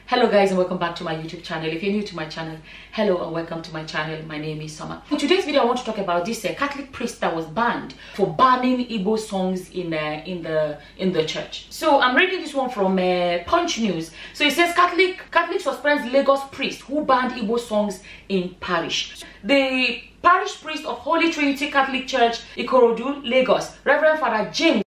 Hello guys, and welcome back to my YouTube channel. If you're new to my channel, hello and welcome to my channel. My name is Summer. In today's video I want to talk about this Catholic priest that was banned for banning Igbo songs in the church. So I'm reading this one from Punch News. So it says Catholic suspends Lagos priest who banned Igbo songs in parish. The parish priest of Holy Trinity Catholic Church, Ikorodu, Lagos, Reverend Father James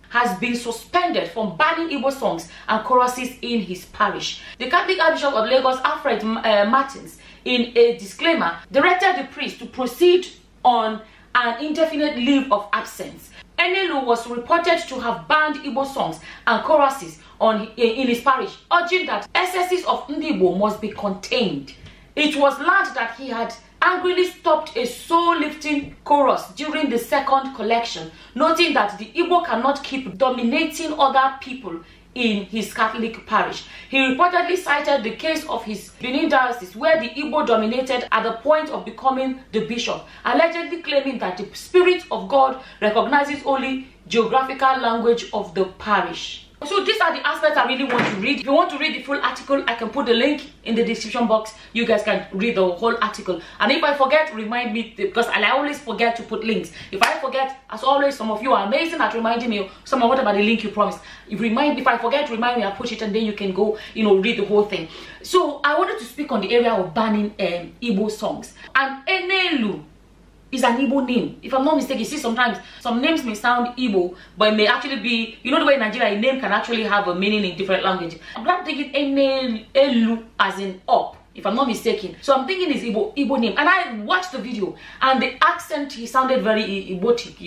has been suspended from banning Igbo songs and choruses in his parish. The Catholic Archbishop of Lagos, Alfred Martins, in a disclaimer, directed the priest to proceed on an indefinite leave of absence. Enelu was reported to have banned Igbo songs and choruses in his parish, urging that excesses of Igbo must be contained. It was learned that he had angrily stopped a soul-lifting chorus during the second collection, noting that the Igbo cannot keep dominating other people in his Catholic parish. He reportedly cited the case of his Benin diocese, where the Igbo dominated at the point of becoming the bishop, allegedly claiming that the Spirit of God recognizes only geographical language of the parish. So these are the aspects I really want to read. If you want to read the full article, I can put the link in the description box. You guys can read the whole article. And if I forget, remind me, because I always forget to put links. If I forget, as always, some of you are amazing at reminding me. Someone, what about the link you promised? If I forget, remind me, I'll push it, and then you can go, read the whole thing. So I wanted to speak on the area of banning Igbo songs. And Enelu is an Igbo name. If I'm not mistaken, you see sometimes some names may sound Igbo, but it may actually be, the way in Nigeria a name can actually have a meaning in different languages. I'm not thinking Enelu as in up, if I'm not mistaken. So I'm thinking it's Igbo name. And I watched the video and the accent, he sounded very Igbotic,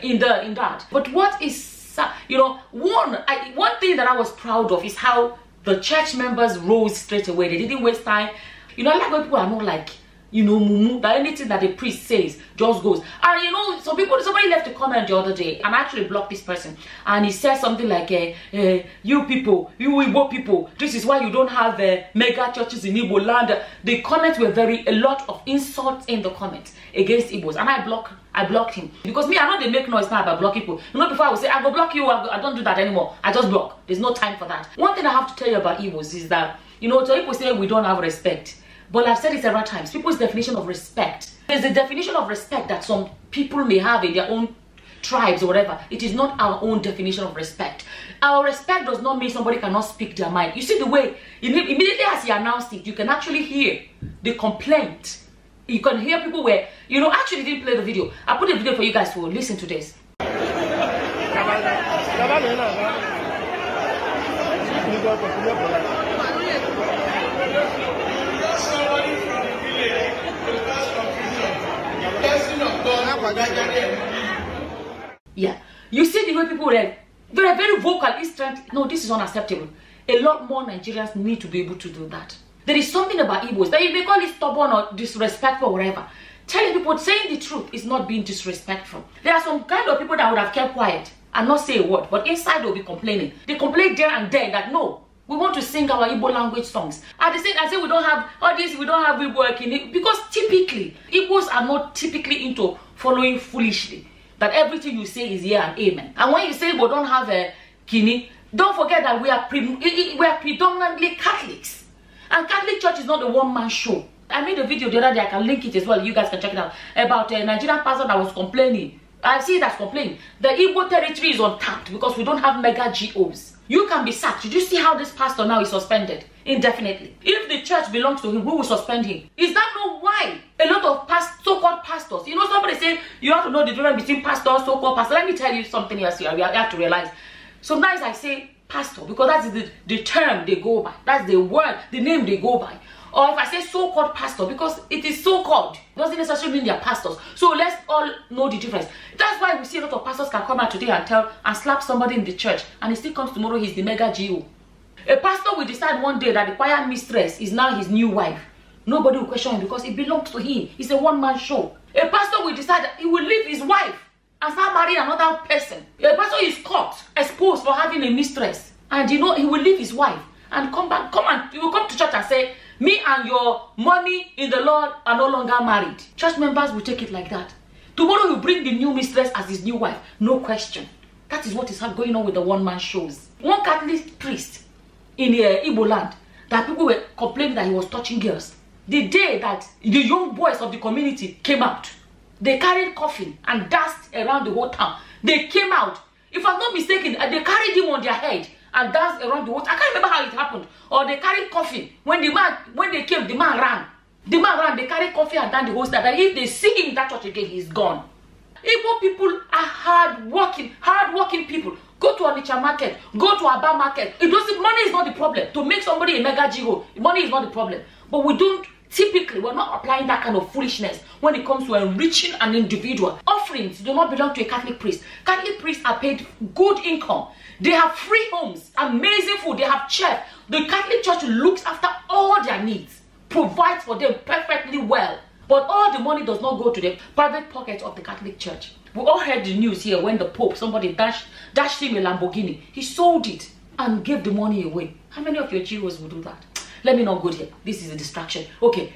in that. But what is, one thing that I was proud of is how the church members rose straight away. They didn't waste time. I like when people are not like, mumu, that anything that the priest says just goes. And somebody left a comment the other day, and I actually blocked this person, and he said something like, you people, you Igbo people, this is why you don't have mega churches in Igbo land. The comments were a lot of insults in the comments against Igbos, and I blocked him. Because me, I know they make noise now about block people. Before I would say, I go block you, I don't do that anymore. I just block. There's no time for that. One thing I have to tell you about Igbos is that, so people say we don't have respect. But I've said it several times, people's definition of respect. There's a definition of respect that some people may have in their own tribes or whatever. It is not our own definition of respect. Our respect does not mean somebody cannot speak their mind. You see the way, immediately as he announced it, you can actually hear the complaint. You can hear people where, actually didn't play the video. I put a video for you guys to listen to this. Yeah, you see the way people are very vocal. No, this is unacceptable. A lot more Nigerians need to be able to do that. There is something about Igbos that you may call it stubborn or disrespectful or whatever. Telling people, saying the truth is not being disrespectful. There are some kind of people that would have kept quiet and not say a word, but inside they'll be complaining. They complain there and then that no, we want to sing our Igbo language songs. At the same time, I say we don't have all this, we don't have Igbo working it, because typically Igbos are not typically into following foolishly. That everything you say is yeah and amen. And when you say we don't have a kini, don't forget that we are predominantly Catholics. And Catholic Church is not a one-man show. I made a video the other day, I can link it as well, you guys can check it out, about a Nigerian pastor that was complaining. I see it as complaining. The Igbo territory is untapped because we don't have mega GOs. You can be sacked. Did you see how this pastor now is suspended indefinitely? If the church belongs to him, who will suspend him? Is that not why a lot of so-called pastors, somebody say you have to know the difference between pastor, so-called pastor. Let me tell you something else here. You have to realize. Sometimes I say pastor because that's the term they go by. That's the word, the name they go by. Or if I say so-called pastor, because it is so-called, doesn't necessarily mean they are pastors. So let's all know the difference. That's why we see a lot of pastors can come out today and slap somebody in the church, and he still comes tomorrow, he's the mega GO. A pastor will decide one day that the choir mistress is now his new wife. Nobody will question him because it belongs to him. It's a one-man show. A pastor will decide that he will leave his wife and start marrying another person. A pastor is caught, exposed for having a mistress, and he will leave his wife and he will come to church and say, me and your money in the Lord are no longer married. Church members will take it like that. Tomorrow he'll bring the new mistress as his new wife. No question. That is what is going on with the one-man shows. One Catholic priest in Igbo land that people were complaining that he was touching girls. The day that the young boys of the community came out, they carried coffin and dust around the whole town. They came out. If I'm not mistaken, they carried him on their head and danced around the whole town. I can't remember how it happened. Or they carried coffin. When they came, the man ran. The man ran. They carried coffin and danced the whole town. And if they see him in that church again, he's gone. Igbo people are hard-working people. Go to Onitsha market, go to Aba market. Money is not the problem. To make somebody a mega jigo, money is not the problem. But we're not applying that kind of foolishness when it comes to enriching an individual. Offerings do not belong to a Catholic priest. Catholic priests are paid good income. They have free homes, amazing food, they have chef. The Catholic Church looks after all their needs, provides for them perfectly well. But all the money does not go to the private pocket of the Catholic Church. We all heard the news here when the Pope, somebody dashed him a Lamborghini. He sold it and gave the money away. How many of your Jews will do that? Let me not go there. This is a distraction. Okay.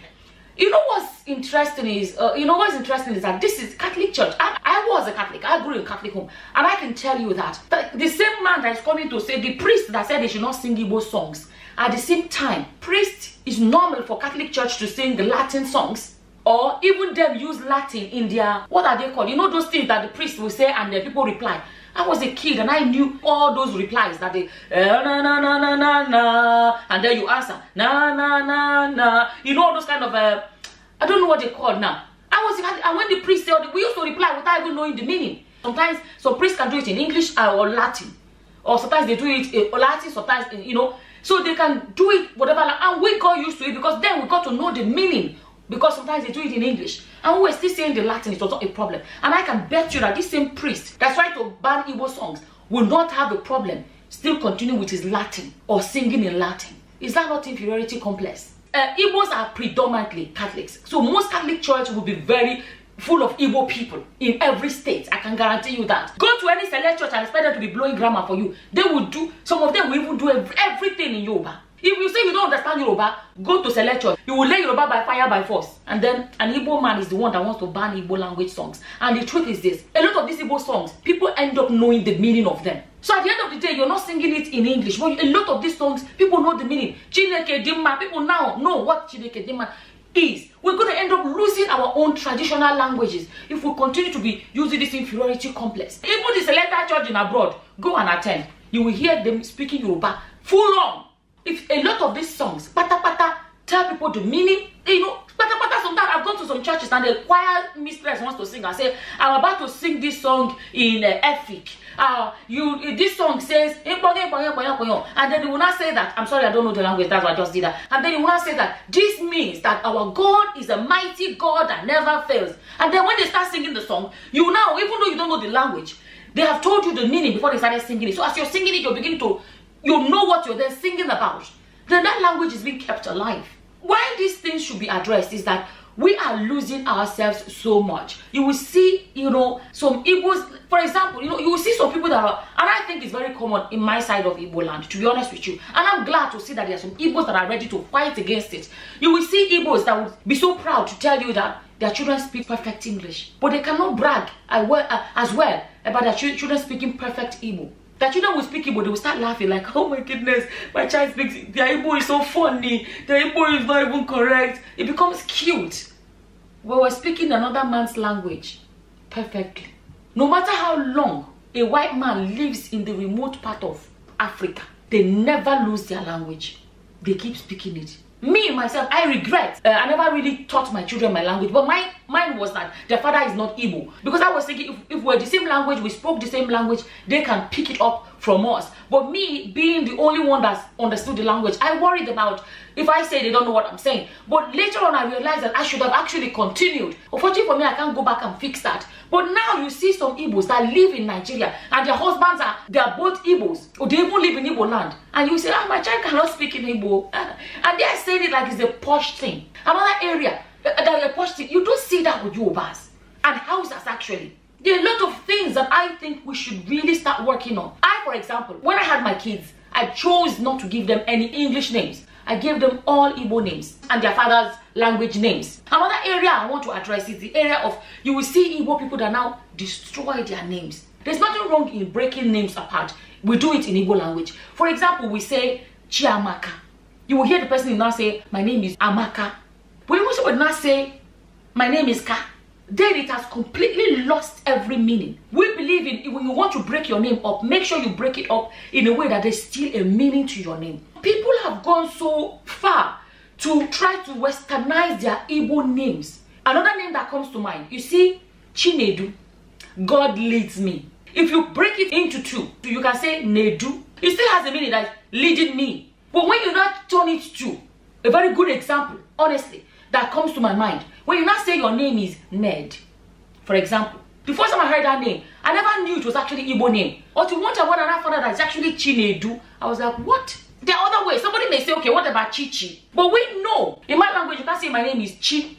You know what's interesting is that this is Catholic Church. I was a Catholic. I grew in a Catholic home. And I can tell you that the same man that is coming to say, the priest that said they should not sing Igbo songs, at the same time, priest is normal for Catholic Church to sing the Latin songs. Or even them use Latin in their, what are they called? You know those things that the priest will say and the people reply. I was a kid and I knew all those replies that they, na na na na na na, and then you answer, na na na na. You know all those kind of, I don't know what they call now. And when the priest said, we used to reply without even knowing the meaning. Sometimes some priests can do it in English or Latin. Or sometimes they do it in Latin, sometimes, so they can do it whatever. And we got used to it because then we got to know the meaning. Because sometimes they do it in English. And we were still saying the Latin, it was not a problem. And I can bet you that this same priest that's trying to ban Igbo songs will not have a problem still continue with his Latin or singing in Latin. Is that not inferiority complex? Igbos are predominantly Catholics. So most Catholic church will be very full of Igbo people in every state. I can guarantee you that. Go to any select church and expect them to be blowing grammar for you. They will do, some of them will even do everything in Yoruba. If you say you don't understand Yoruba, go to select church. You will learn Yoruba by fire, by force. And then an Igbo man is the one that wants to ban Igbo language songs. And the truth is this, a lot of these Igbo songs, people end up knowing the meaning of them. So at the end of the day, you're not singing it in English. But a lot of these songs, people know the meaning. Chineke Dimma, people now know what Chineke Dimma is. We're going to end up losing our own traditional languages if we continue to be using this inferiority complex. Even the select church in abroad, go and attend. You will hear them speaking Yoruba full on. If a lot of these songs, pata pata, tell people the meaning, pata pata, sometimes I've gone to some churches and the choir mistress wants to sing and say, I'm about to sing this song in Efik. This song says, and then they will not say that, I'm sorry, I don't know the language, that's why I just did that. And then they will not say that, this means that our God is a mighty God that never fails. And then when they start singing the song, you now, even though you don't know the language, they have told you the meaning before they started singing it. So as you're singing it, you're beginning to, you know what you're then singing about. Then that language is being kept alive. Why these things should be addressed is that we are losing ourselves so much. You will see, some Igbos, for example, you will see some people that are, and I think it's very common in my side of Igbo land, to be honest with you. And I'm glad to see that there are some Igbos that are ready to fight against it. You will see Igbos that would be so proud to tell you that their children speak perfect English, but they cannot brag as well about their children speaking perfect Igbo. Their children will speak Igbo, they will start laughing like, oh my goodness, my child speaks, their Igbo is so funny, their Igbo is not even correct. It becomes cute. But we're speaking another man's language perfectly. No matter how long a white man lives in the remote part of Africa, they never lose their language. They keep speaking it. Me, myself, I regret. I never really taught my children my language. But mine was that their father is not Igbo. Because I was thinking, if we're the same language, we spoke the same language, they can pick it up from us. But me, being the only one that's understood the language, I worried about if I say they don't know what I'm saying. But later on, I realized that I should have actually continued. Unfortunately for me, I can't go back and fix that. But now you see some Igbos that live in Nigeria and their husbands they are both Igbos. Or they even live in Igbo land. And you say, my child cannot speak in Igbo. And they are saying it like it's a posh thing. Another area, that a posh thing. You don't see that with Yorubas and Hausas actually. There are a lot of things that I think we should really start working on. For example, when I had my kids, I chose not to give them any English names. I gave them all Igbo names and their father's language names. Another area I want to address is the area of, you will see Igbo people that now destroy their names. There's nothing wrong in breaking names apart. We do it in Igbo language. For example, we say Chiamaka. You will hear the person now say, my name is Amaka. But you also would not say, my name is Ka. Then it has completely lost every meaning. We believe in, when you want to break your name up, make sure you break it up in a way that there's still a meaning to your name. People have gone so far to try to westernize their Igbo names. Another name that comes to mind, you see, Chinedu, God leads me. If you break it into two, you can say Nedu. It still has a meaning that leading me. But when you not turn it to, a very good example, honestly, that comes to my mind, when you not say your name is Ned, for example, before someone heard that name, I never knew it was actually Igbo name. Or to want one and I found out that it's actually Chinedu. I was like, what? There are other ways. Somebody may say, okay, what about Chichi? But we know, in my language, you can't say my name is Chi,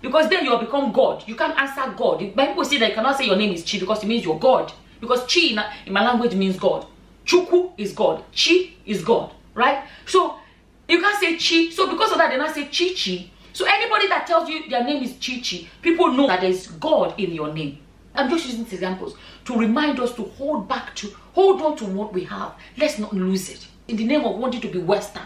because then you will become God. You can't answer God. When people say that you cannot say your name is Chi because it means you're God. Because Chi in my language means God. Chuku is God. Chi is God. Right? So you can't say Chi. So because of that, they not say Chichi. So anybody that tells you their name is Chichi, people know that there is God in your name. I'm just using these examples to remind us to hold on to what we have. Let's not lose it. In the name of wanting to be Western,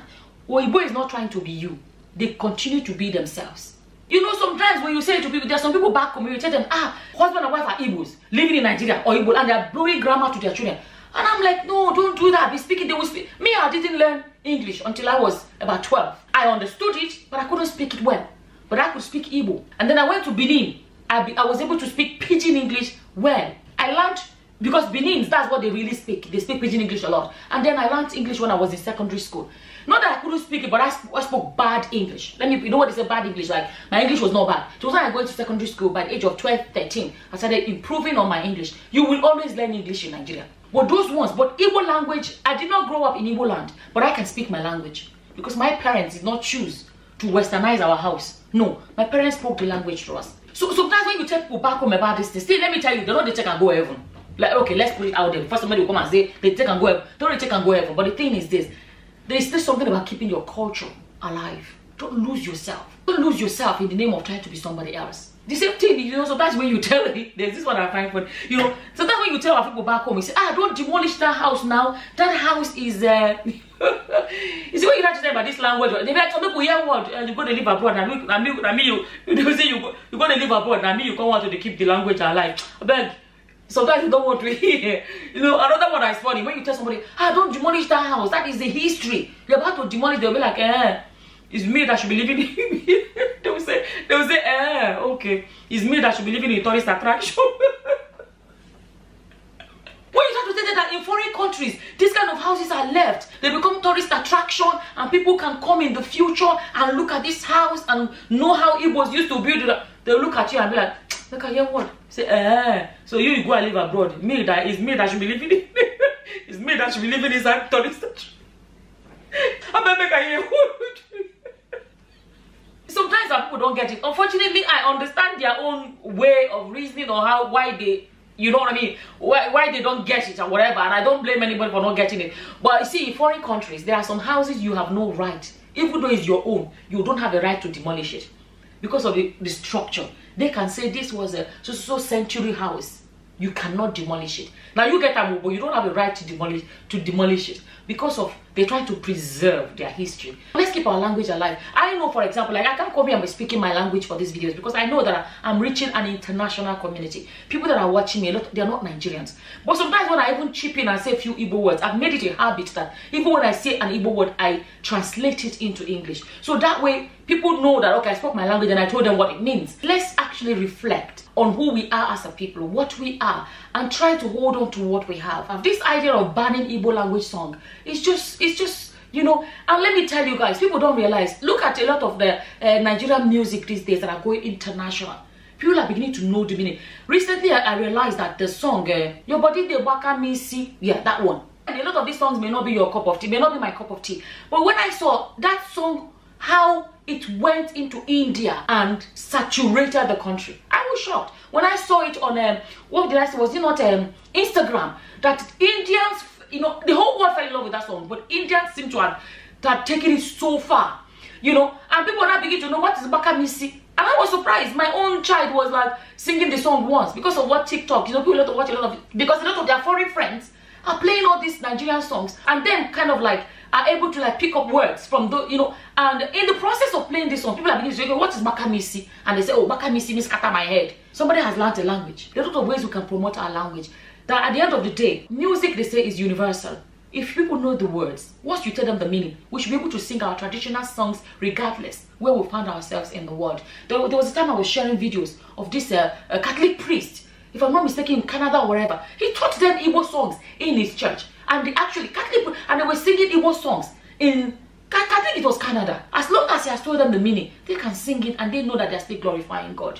Igbo is not trying to be you. They continue to be themselves. You know, sometimes when you say to people, there are some people back home, you tell them, husband and wife are Igbos, living in Nigeria or Igbo, and they are blowing grammar to their children. And I'm like, no, don't do that. Be speaking, they will speak. Me, I didn't learn English until I was about 12. I understood it, but I couldn't speak it well. But I could speak Igbo. And then I went to Benin. I was able to speak Pidgin English well. I learned, because Benin, that's what they really speak. They speak Pidgin English a lot. And then I learned English when I was in secondary school. Not that I couldn't speak it, but I spoke bad English. You know what they say, bad English? Like, my English was not bad. So when I went to secondary school, by the age of 12, 13, I started improving on my English. You will always learn English in Nigeria. But those ones, but Igbo language, I did not grow up in Igbo land, but I can speak my language. Because my parents did not choose to westernize our house. No, my parents spoke the language to us. So sometimes when you tell people back home about this thing, still let me tell you, they're not the check and go heaven. Like, okay, let's put it out there. First somebody will come and say, they take and go heaven. Don't take and go heaven. But the thing is this, there's still something about keeping your culture alive. Don't lose yourself. Don't lose yourself in the name of trying to be somebody else. The same thing, you know, sometimes when you tell it, there's this one I find funny. You know, sometimes when you tell our people back home, you say, don't demolish that house now. That house is, you see what you have to say about this language? They be like, some people hear what, you go to live abroad, and you say you go to live abroad, and you come want to keep the language alive. But sometimes you don't want to hear. You know, another one that is funny, when you tell somebody, don't demolish that house, that is the history. You're about to demolish, they'll be like, it's me that should be living in they will say, okay, it's me that should be living in a tourist attraction. When you try to say that in foreign countries, these kind of houses are left, they become tourist attraction, and people can come in the future and look at this house and know how Igbos used to build it. They'll look at you and be like, look at your what? Say, so you go and live abroad. It's me that should be living in it's me that should be living inside tourist attraction. Sometimes some people don't get it. Unfortunately, I understand their own way of reasoning or why they, you know what I mean, why they don't get it or whatever, and I don't blame anybody for not getting it. But you see, in foreign countries, there are some houses you have no right, even though it's your own, you don't have a right to demolish it because of the structure. They can say this was a so century house. You cannot demolish it. Now you get that, but you don't have a right to demolish it because of they try to preserve their history. Let's keep our language alive. I know, for example, like I can't come here and be speaking my language for these videos because I know that I'm reaching an international community. People that are watching me, they're not Nigerians. But sometimes when I even chip in and say a few Igbo words, I've made it a habit that even when I say an Igbo word, I translate it into English. So that way, people know that, okay, I spoke my language and I told them what it means. Let's actually reflect on who we are as a people, what we are, and try to hold on to what we have. This idea of banning Igbo language song is just, you know, and let me tell you guys, people don't realize, look at a lot of the Nigerian music these days that are going international. People are beginning to know the meaning. Recently, I realized that the song, Your Body De Waka Me See, yeah, that one. And a lot of these songs may not be your cup of tea, may not be my cup of tea. But when I saw that song, how it went into India and saturated the country, I was shocked. When I saw it on, what did I say, was it not Instagram, that Indians, you know, the whole world fell in love with that song, but Indians seem to have taken it so far, you know, and people now begin to know what is Baka Misi. And I was surprised. My own child was like singing the song once because of what TikTok, you know, people watch a lot of, because a lot of their foreign friends are playing all these Nigerian songs and then kind of like are able to like pick up words from the, you know, and in the process of playing this song, people are beginning to say, okay, what is makamisi? And they say, oh, makamisi means scatter my head. Somebody has learned a language. There are a lot of ways we can promote our language. That at the end of the day, music, they say, is universal. If people know the words, once you tell them the meaning, we should be able to sing our traditional songs regardless where we find ourselves in the world. There was a time I was sharing videos of this Catholic priest, if I'm not mistaken, in Canada or wherever. He taught them Igbo songs in his church. And they actually, Catholic, and they were singing Igbo songs in, I think it was Canada. As long as he has told them the meaning, they can sing it and they know that they're still glorifying God.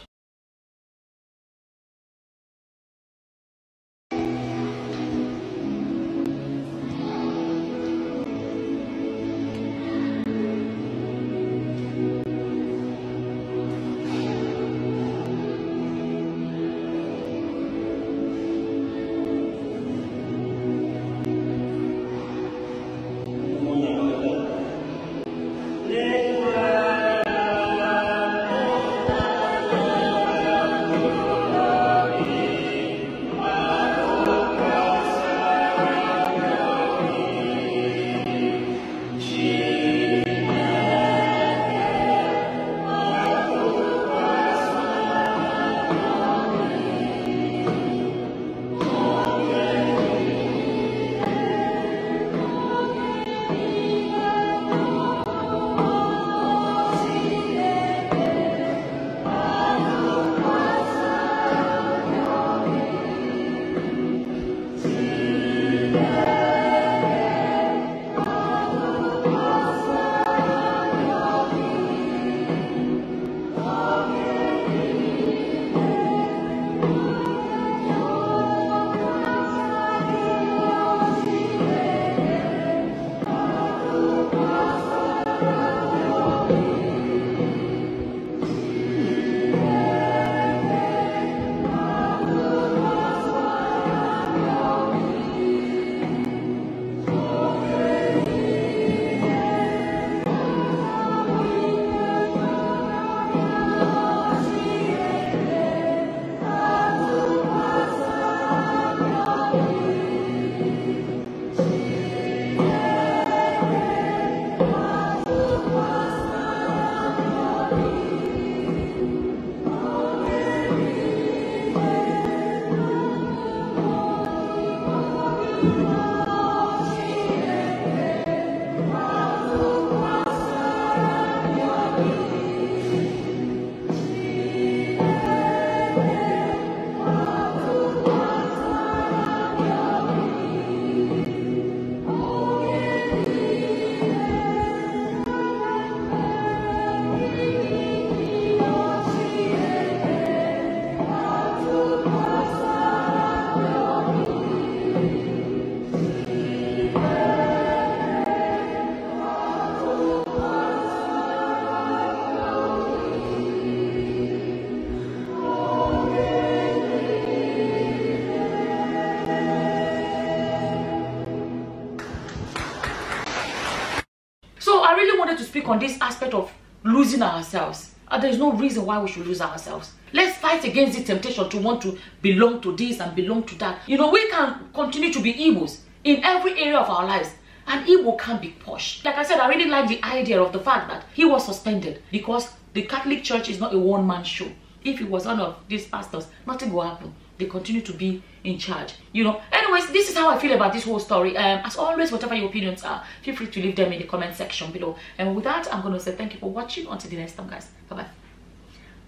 I really wanted to speak on this aspect of losing ourselves. There is no reason why we should lose ourselves. Let's fight against the temptation to want to belong to this and belong to that. You know, we can continue to be Igbos in every area of our lives. And Igbo can't be posh. Like I said, I really like the idea of the fact that he was suspended because the Catholic Church is not a one-man show. If it was one of these pastors, nothing will happen. They continue to be in charge, you know. Anyways, this is how I feel about this whole story. As always, whatever your opinions are, feel free to leave them in the comment section below. And with that, I'm going to say thank you for watching. Until the next time, guys. Bye-bye.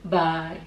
Bye.